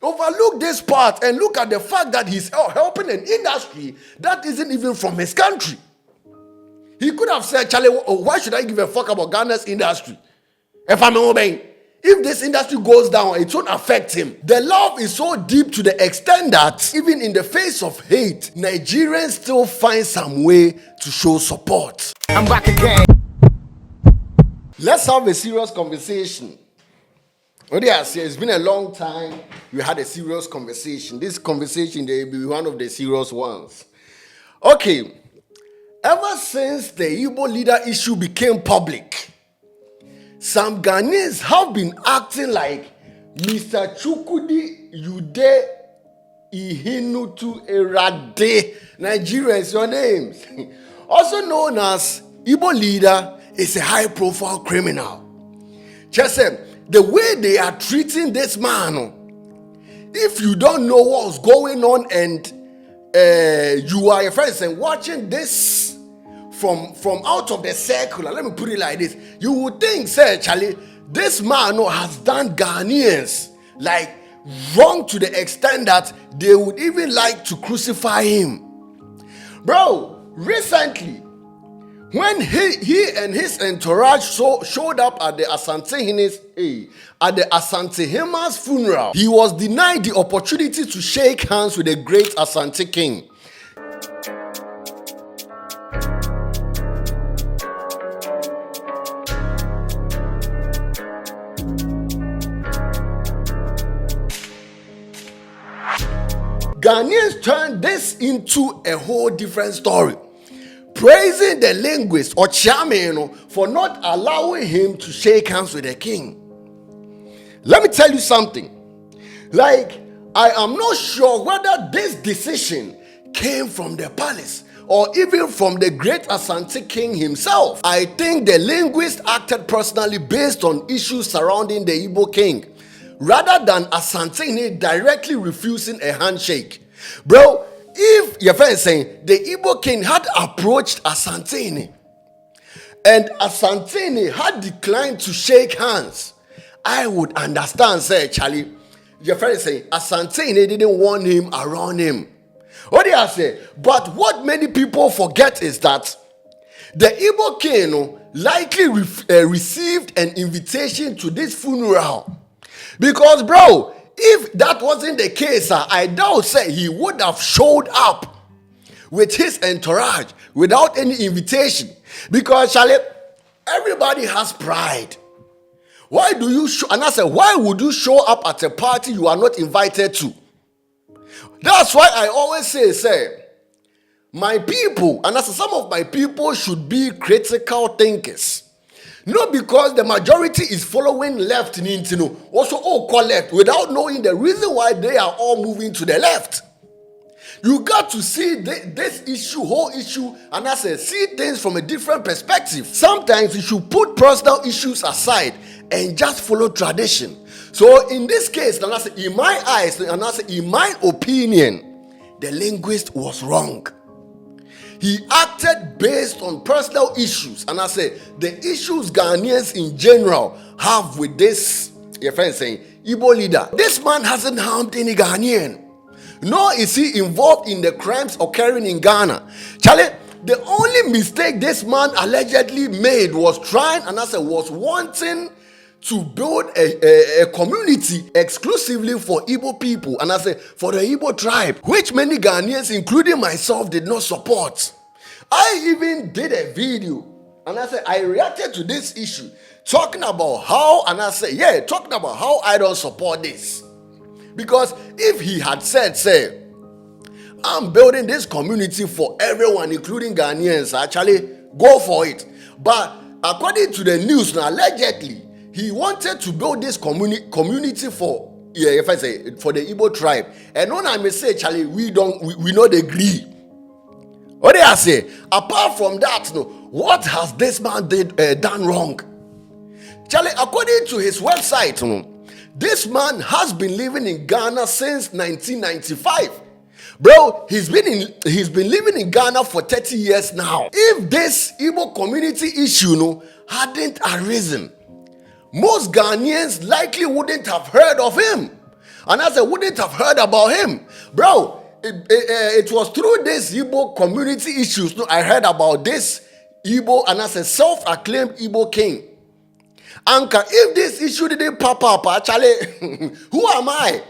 Overlook this part and look at the fact that he's helping an industry that isn't even from his country. He could have said, Charlie, why should I give a fuck about Ghana's industry? If this industry goes down, it won't affect him. The love is so deep to the extent that even in the face of hate, Nigerians still find some way to show support. I'm back again. Let's have a serious conversation. It's been a long time we had a serious conversation. This conversation, they will be one of the serious ones. Okay, ever since the Igbo leader issue became public, some Ghanaians have been acting like Mr. Chukudi Yude Ihinutu Erade. Nigerians, your names. Also known as Igbo leader is a high-profile criminal. Just say, the way they are treating this man, if you don't know what's going on and you are a friend and watching this from out of the circle, let me put it like this, you would think, say, Charlie, this man has done Ghanaians like wrong to the extent that they would even like to crucify him. Bro, recently, when he and his entourage showed up at the Asante Hima's funeral, he was denied the opportunity to shake hands with the great Asante King. Ghanaians turned this into a whole different story, praising the linguist or Chiameno for not allowing him to shake hands with the king. Let me tell you something. Like, I am not sure whether this decision came from the palace or even from the great Asante King himself. I think the linguist acted personally based on issues surrounding the Igbo King, rather than Asante directly refusing a handshake. Bro, if your friend is saying the Igbo King had approached Asante and Asante had declined to shake hands, I would understand, say, Charlie, your friend is saying Asante didn't want him around him. What do you say? But what many people forget is that the Igbo King likely received an invitation to this funeral. Because, bro, if that wasn't the case, I doubt say he would have showed up with his entourage without any invitation. Because, Charlie, everybody has pride. Why do you and I said, why would you show up at a party you are not invited to? That's why I always say, my people, and I said, some of my people should be critical thinkers. Not because the majority is following left, also call left, without knowing the reason why they are all moving to the left. You got to see this whole issue, and I say, see things from a different perspective. Sometimes you should put personal issues aside and just follow tradition. So in this case, and I say, in my eyes, and I say, in my opinion, the linguist was wrong. He acted based on personal issues, and I say the issues Ghanaians in general have with this, your friend saying, Igbo leader. This man hasn't harmed any Ghanaian, nor is he involved in the crimes occurring in Ghana. Charlie, the only mistake this man allegedly made was was wanting to build a community exclusively for Igbo people, and I say for the Igbo tribe, which many Ghanaians, including myself, did not support. I even did a video, and I said I reacted to this issue, talking about how, and I said, talking about how I don't support this. Because if he had said, say, I'm building this community for everyone, including Ghanaians, actually go for it. But according to the news, now allegedly, he wanted to build this community for, if I say, for the Igbo tribe. And when I may say, Charlie, we not agree. What do I say? Apart from that, what has this man done wrong? Charlie, according to his website, this man has been living in Ghana since 1995. Bro, he's been living in Ghana for 30 years now. If this Igbo community issue hadn't arisen, most Ghanaians likely wouldn't have heard of him. And I said, wouldn't have heard about him. Bro, it was through this Igbo community issues. No, I heard about this Igbo, and I said, self-acclaimed Igbo King. Anka, if this issue didn't pop up, actually, who am I?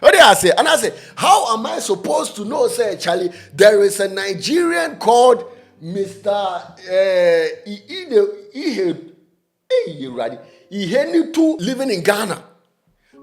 What did I say? And I said, how am I supposed to know, say, Charlie, there is a Nigerian called Mr. Ihenitu living in Ghana.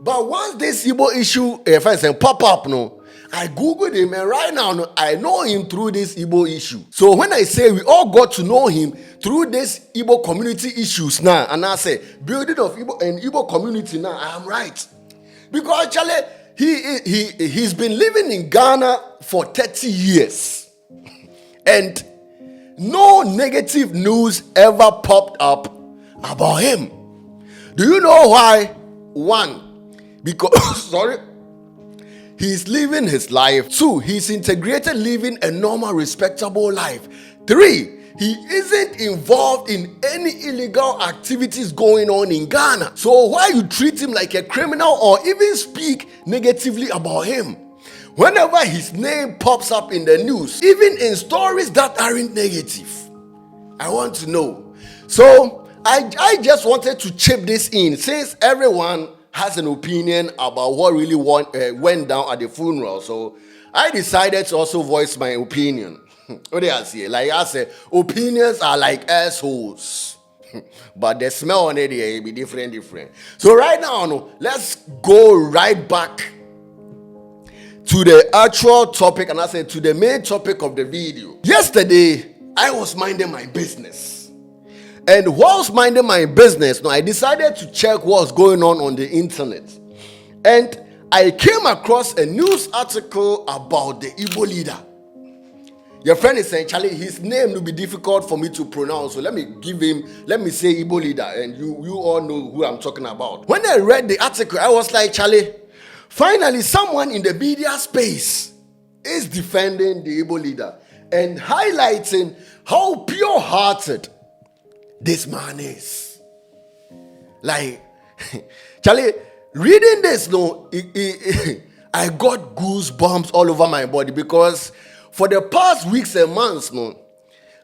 But once this Igbo issue, if I say pop up, no, I googled him, and right now, no, I know him through this Igbo issue. So when I say we all got to know him through this Igbo community issues now, and I say building of Igbo and Igbo community now, I am right. Because actually, he's been living in Ghana for 30 years. And no negative news ever popped up about him. Do you know why? One, because, sorry, he's living his life. Two, he's integrated living a normal, respectable life. Three, he isn't involved in any illegal activities going on in Ghana. So why you treat him like a criminal or even speak negatively about him? Whenever his name pops up in the news, even in stories that aren't negative, I want to know. So I just wanted to chip this in, since everyone has an opinion about what really went down at the funeral. So I decided to also voice my opinion. What do I say? Like I said, opinions are like assholes. But the smell on it will be different. So right now, no, let's go right back to the actual topic, and I said to the main topic of the video. Yesterday, I was minding my business. And whilst minding my business, I decided to check what's going on the internet. And I came across a news article about the Igbo leader. Your friend is saying, Charlie, his name will be difficult for me to pronounce. So let me say Igbo leader, and you all know who I'm talking about. When I read the article, I was like, Charlie, finally someone in the media space is defending the Igbo leader and highlighting how pure-hearted this man is. Like, Charlie, reading this, I got goosebumps all over my body, because for the past weeks and months,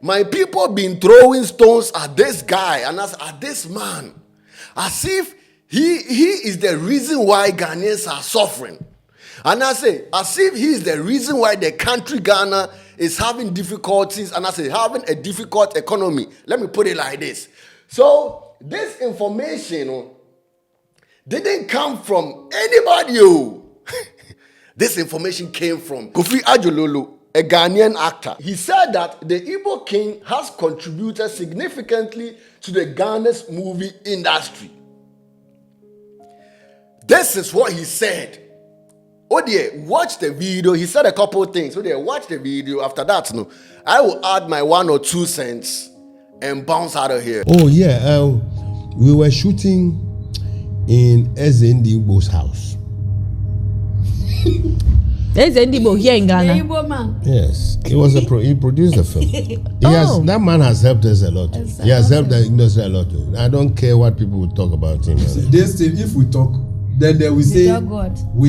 my people been throwing stones at this guy and at this man, as if he is the reason why Ghanaians are suffering. And I say, as if he is the reason why the country Ghana is having difficulties, and I say, having a difficult economy. Let me put it like this. So this information didn't come from anybody. This information came from Kofi Adjorlolo, a Ghanaian actor. He said that the Igbo King has contributed significantly to the Ghana's movie industry. This is what he said. Oh dear, watch the video. He said a couple of things. Oh dear, watch the video. After that, I will add my 1 or 2 cents and bounce out of here. Oh yeah, we were shooting in Ezendibo's house. Ezendibo here in Ghana. The Igbo man. Yes, he produced the film. That man has helped us a lot. He has helped the industry a lot. I don't care what people will talk about him. This thing, if we talk, then they will say we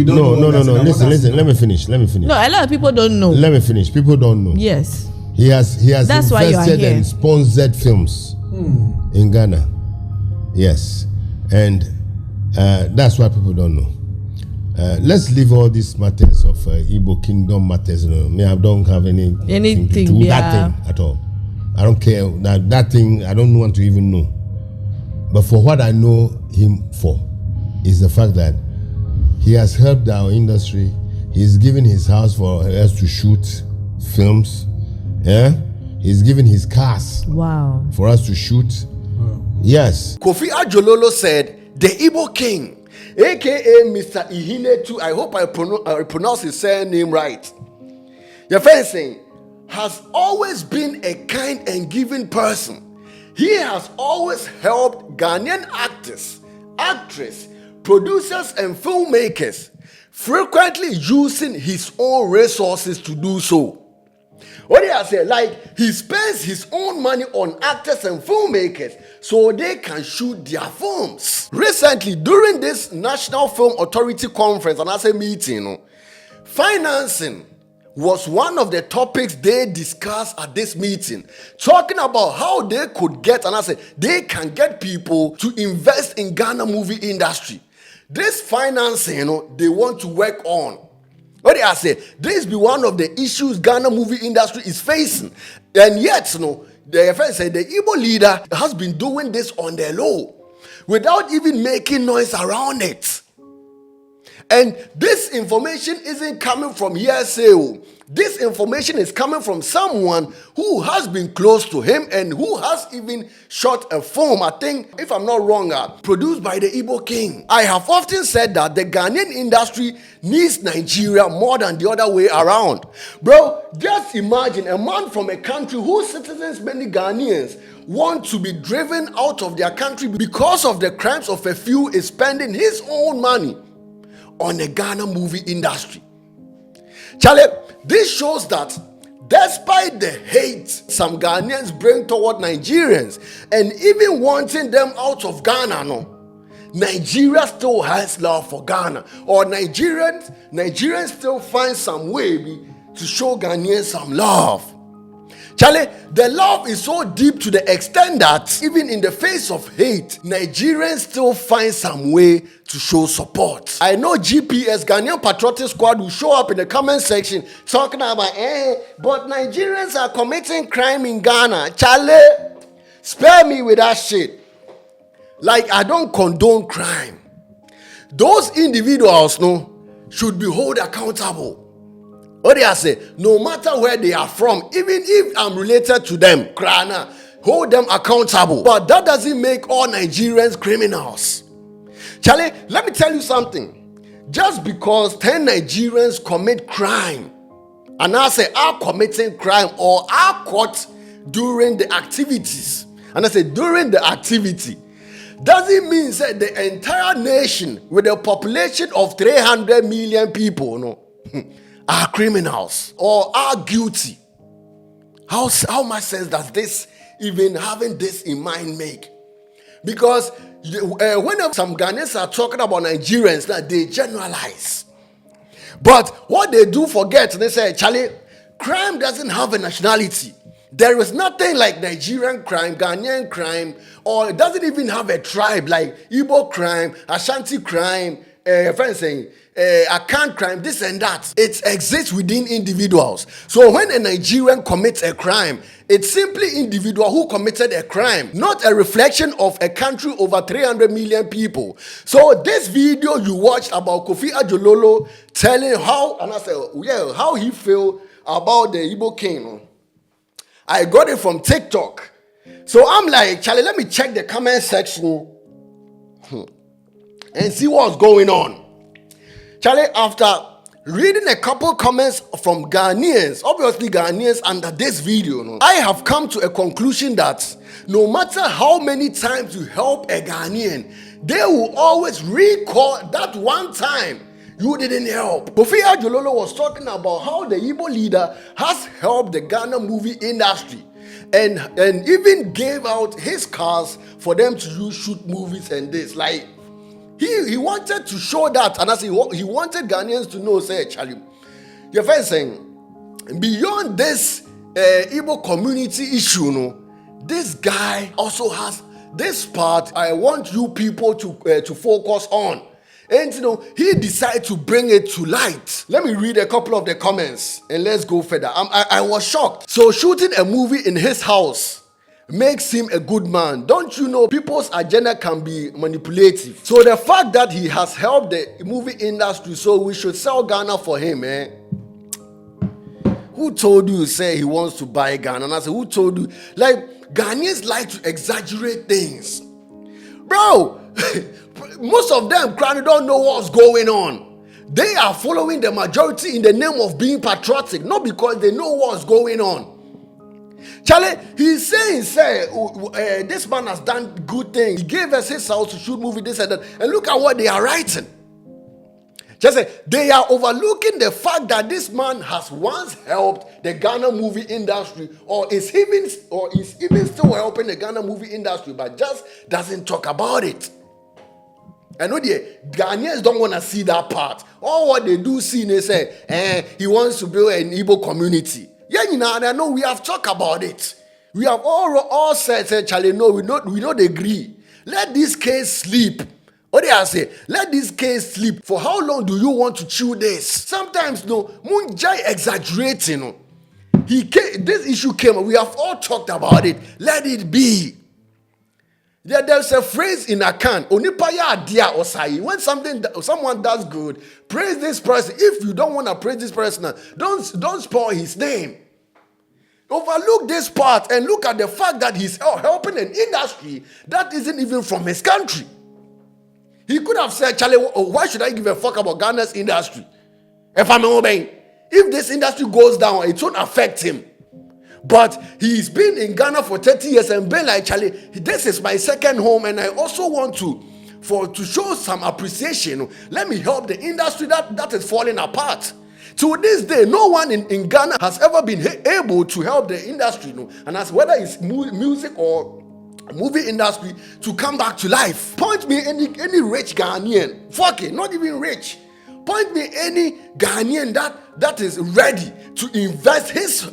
don't know. No. Listen. Let me finish. No, a lot of people don't know. Let me finish. People don't know. Yes. He has That's invested and sponsored films in Ghana. Yes, and that's why people don't know. Let's leave all these matters of Igbo Kingdom matters. I don't have anything to do with that thing at all. I don't care. That thing, I don't want to even know. But for what I know him for is the fact that he has helped our industry. He's given his house for us to shoot films. Yeah, he's given his cars. Wow. For us to shoot. Wow. Yes. Kofi Adjorlolo said, the Igbo King, aka Mr. Ihinetu, I hope I pronounce his surname right. Your friend saying, has always been a kind and giving person. He has always helped Ghanaian actors, actresses, producers, and filmmakers, frequently using his own resources to do so. What did I say? Like, he spends his own money on actors and filmmakers so they can shoot their films. Recently, during this National Film Authority conference, and I say meeting, financing was one of the topics they discussed at this meeting, talking about how they could get, and I say they can get people to invest in Ghana movie industry. This financing, they want to work on. What did I say? This be one of the issues Ghana movie industry is facing. And yet, the friend said the Igbo leader has been doing this on the low without even making noise around it. And this information isn't coming from hearsay. This information is coming from someone who has been close to him and who has even shot a film, I think, if I'm not wrong, produced by the Igbo King. I have often said that the Ghanaian industry needs Nigeria more than the other way around. Bro, just imagine a man from a country whose citizens, many Ghanaians, want to be driven out of their country because of the crimes of a few, is spending his own money on the Ghana movie industry. Charlie, this shows that despite the hate some Ghanaians bring toward Nigerians and even wanting them out of Ghana, Nigeria still has love for Ghana, or Nigerians still find some way to show Ghanaians some love. Charlie, the love is so deep to the extent that even in the face of hate, Nigerians still find some way to show support. I know GPS, Ghanaian Patriotic Squad, will show up in the comment section talking about, but Nigerians are committing crime in Ghana. Charlie, spare me with that shit. Like, I don't condone crime. Those individuals, should be held accountable. What do I say? No matter where they are from, even if I'm related to them, Krana, hold them accountable. But that doesn't make all Nigerians criminals. Charlie, let me tell you something. Just because 10 Nigerians commit crime, and I say are committing crime or are caught during the activities, and I say during the activity, doesn't mean that the entire nation with a population of 300 million people, are criminals or are guilty. How much sense does this, even having this in mind, make? Because whenever some Ghanaians are talking about Nigerians, that they generalize. But what they do forget, they say, Charlie, crime doesn't have a nationality. There is nothing like Nigerian crime, Ghanaian crime, or it doesn't even have a tribe like Igbo crime, Ashanti crime, friends saying, Akan crime, this and that. It exists within individuals. So when a Nigerian commits a crime, it's simply individual who committed a crime, not a reflection of a country over 300 million people. So this video you watched about Kofi Adjorlolo telling how, and I said, yeah, how he feel about the Igbo King. I got it from TikTok. So I'm like, Charlie, let me check the comment section and see what's going on. Charlie, after reading a couple comments from Ghanaians, obviously Ghanaians under this video, I have come to a conclusion that no matter how many times you help a Ghanaian, they will always recall that one time you didn't help. Kofi Adjorlolo was talking about how the Igbo leader has helped the Ghana movie industry and even gave out his cars for them to shoot movies and this. Like, he wanted to show that, and as he wanted Ghanaians to know, say, Charlie, you're first saying, beyond this Igbo community issue, this guy also has this part I want you people to focus on. And he decided to bring it to light. Let me read a couple of the comments and let's go further. I was shocked. So shooting a movie in his house makes him a good man. Don't you know people's agenda can be manipulative? So the fact that he has helped the movie industry, so we should sell Ghana for him, Who told you, say he wants to buy Ghana? And I said, who told you? Like, Ghanaians like to exaggerate things. Bro, most of them don't know what's going on. They are following the majority in the name of being patriotic, not because they know what's going on. Charlie, he's saying, this man has done good things. He gave us his house to shoot movie, this and that. And look at what they are writing. Just say they are overlooking the fact that this man has once helped the Ghana movie industry, or is even still helping the Ghana movie industry, but just doesn't talk about it. I know the Ghanaians don't want to see that part. All what they do see, they say, he wants to build an Igbo community. Yeah, you know, and I know we have talked about it. We have all said, Charlie, no, we don't agree. Let this case sleep. What do I say? Let this case sleep. For how long do you want to chew this? Sometimes, no, Munjai exaggerating. This issue came, we have all talked about it. Let it be. There's a phrase in Akan, Onipaya dia osai. When someone does good, praise this person. If you don't want to praise this person, don't spoil his name. Overlook this part and look at the fact that he's helping an industry that isn't even from his country. He could have said, Charlie, why should I give a fuck about Ghana's industry? If this industry goes down, it won't affect him. But he's been in Ghana for 30 years and been like, Charlie, this is my second home, and I also want to show some appreciation. Let me help the industry that is falling apart. To this day, no one in Ghana has ever been able to help the industry, and as whether it's music or movie industry, to come back to life. Point me any rich Ghanaian, fuck it, not even rich. Point me any Ghanaian that is ready to invest his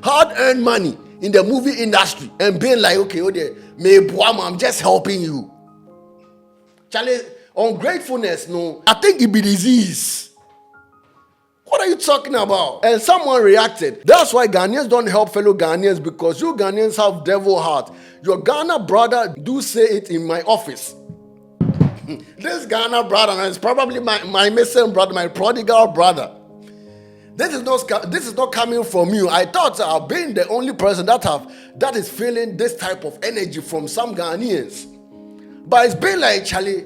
hard-earned money in the movie industry and being like, okay, I'm just helping you. Charlie, ungratefulness, no, I think it be disease. What are you talking about? And someone reacted. That's why Ghanaians don't help fellow Ghanaians, because you Ghanaians have devil heart. Your Ghana brother do say it in my office. This Ghana brother is probably my missing brother, my prodigal brother. This is not coming from you. I thought I've been the only person that is feeling this type of energy from some Ghanaians. But it's been like, Charlie,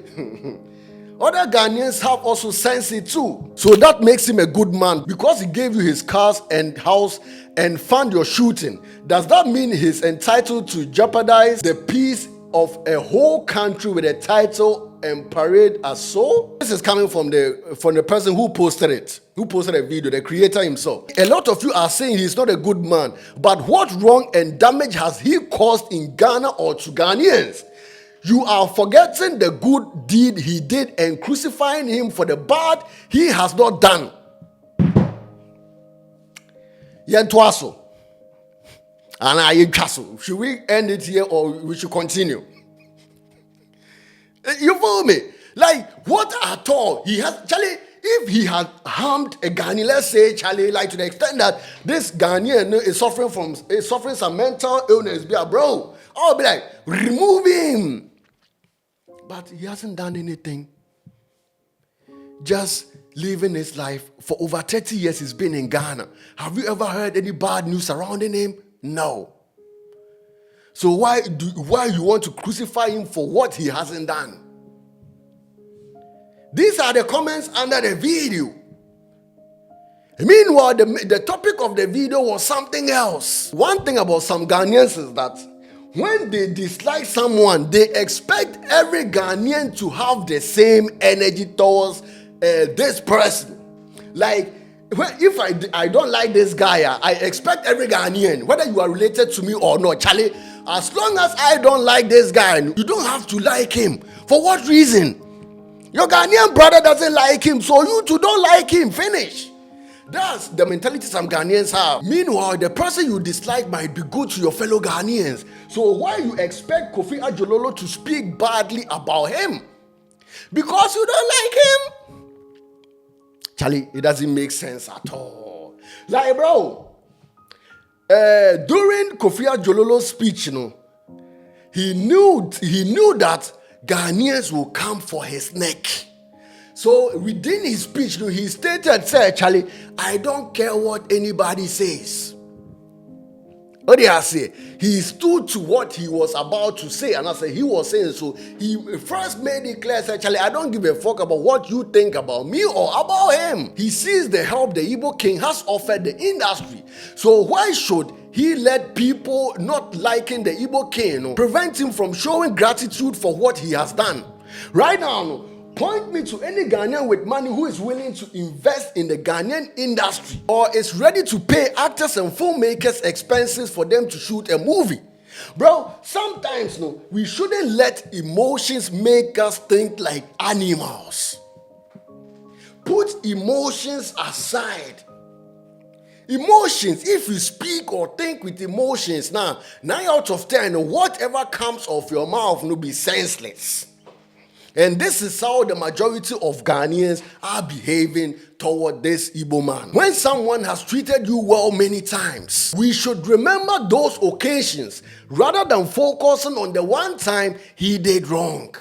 other Ghanaians have also sensed it too. So that makes him a good man, because he gave you his cars and house and fund your shooting. Does that mean he's entitled to jeopardize the peace of a whole country with a title and parade as so? This is coming from the person who posted a video, the creator himself. A lot of you are saying he's not a good man, but what wrong and damage has he caused in Ghana or to Ghanaians? You are forgetting the good deed he did and crucifying him for the bad he has not done. Yentuaso. And should we end it here or we should continue? You follow me? Like, what at all? He has, Charlie, if he had harmed a Ghanaian, let's say, Charlie, like to the extent that this Ghanaian is suffering some mental illness, bro, I'll be like, remove him. But he hasn't done anything. Just living his life. For over 30 years he's been in Ghana. Have you ever heard any bad news surrounding him? No. So why you want to crucify him for what he hasn't done? These are the comments under the video. Meanwhile, the topic of the video was something else. One thing about some Ghanaians is that when they dislike someone, they expect every Ghanaian to have the same energy towards this person. Like, if I don't like this guy, I expect every Ghanaian, whether you are related to me or not, Charlie, as long as I don't like this guy, you don't have to like him. For what reason? Your Ghanaian brother doesn't like him, so you too don't like him. Finish. That's the mentality some Ghanaians have. Meanwhile, the person you dislike might be good to your fellow Ghanaians. So why you expect Kofi Adjorlolo to speak badly about him? Because you don't like him? Charlie, it doesn't make sense at all. Like, bro, during Kofi Adjorlolo's speech, he knew that Ghanaians will come for his neck. So within his speech, he stated, Charlie, I don't care what anybody says. What did I say? He stood to what he was about to say, and I said he was saying so. He first made it clear, said, Charlie, I don't give a fuck about what you think about me or about him. He sees the help the Igbo King has offered the industry. So why should he let people not liking the Igbo King prevent him from showing gratitude for what he has done? Right now, Point me to any Ghanaian with money who is willing to invest in the Ghanaian industry or is ready to pay actors and filmmakers expenses for them to shoot a movie. Bro, sometimes we shouldn't let emotions make us think like animals. Put emotions aside. Emotions, if you speak or think with emotions, 9 out of 10, whatever comes off your mouth will be senseless. And this is how the majority of Ghanaians are behaving toward this Igbo man. When someone has treated you well many times, we should remember those occasions rather than focusing on the one time he did wrong.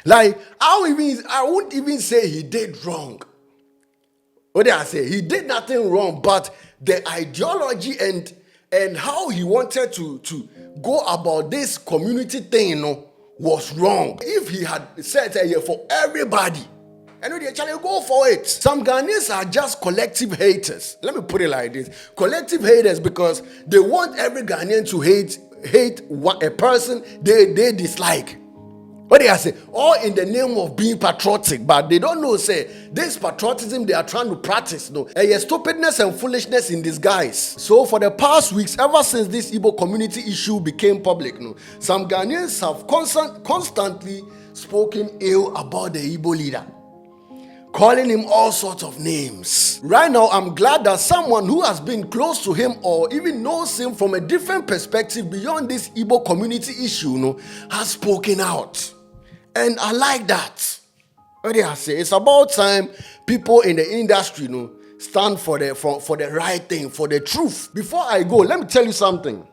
Like, I won't even say he did wrong. What did I say? He did nothing wrong, but the ideology and how he wanted to go about this community thing, was wrong. If he had said for everybody, and they actually go for it. Some Ghanaians are just collective haters. Let me put it like this: collective haters, because they want every Ghanaian to hate a person they dislike. What do I say? All in the name of being patriotic, but they don't know, say, this patriotism they are trying to practice, stupidness and foolishness in disguise. So for the past weeks, ever since this Igbo community issue became public, some Ghanaians have constantly spoken ill about the Igbo leader, calling him all sorts of names. Right now, I'm glad that someone who has been close to him or even knows him from a different perspective beyond this Igbo community issue, has spoken out. And I like that. What do I say? It's about time people in the industry, stand for the right thing, for the truth. Before I go, let me tell you something.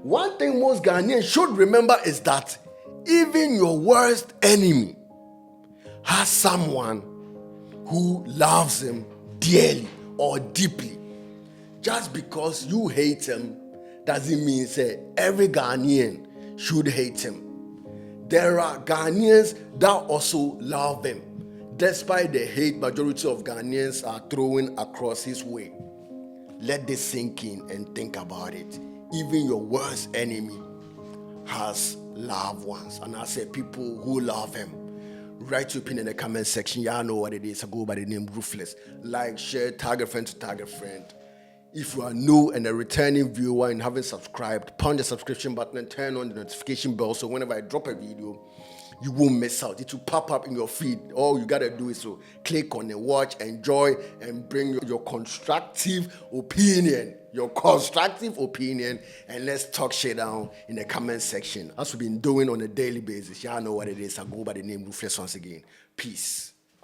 One thing most Ghanaians should remember is that even your worst enemy has someone who loves him dearly or deeply. Just because you hate him doesn't mean every Ghanaian should hate him. There are Ghanaians that also love him, despite the hate majority of Ghanaians are throwing across his way. Let this sink in and think about it. Even your worst enemy has loved ones, and I say people who love him. Write your opinion in the comment section. Y'all know what it is. I go by the name Ruthless. Like, share, tag a friend to tag a friend. If you are new and a returning viewer and haven't subscribed, punch the subscription button and turn on the notification bell so whenever I drop a video, you won't miss out. It will pop up in your feed. All you gotta do is to click on it, watch, enjoy, and bring your constructive opinion. And let's talk shit down in the comment section. As we've been doing on a daily basis. Y'all know what it is. I go by the name Ruthless once again. Peace.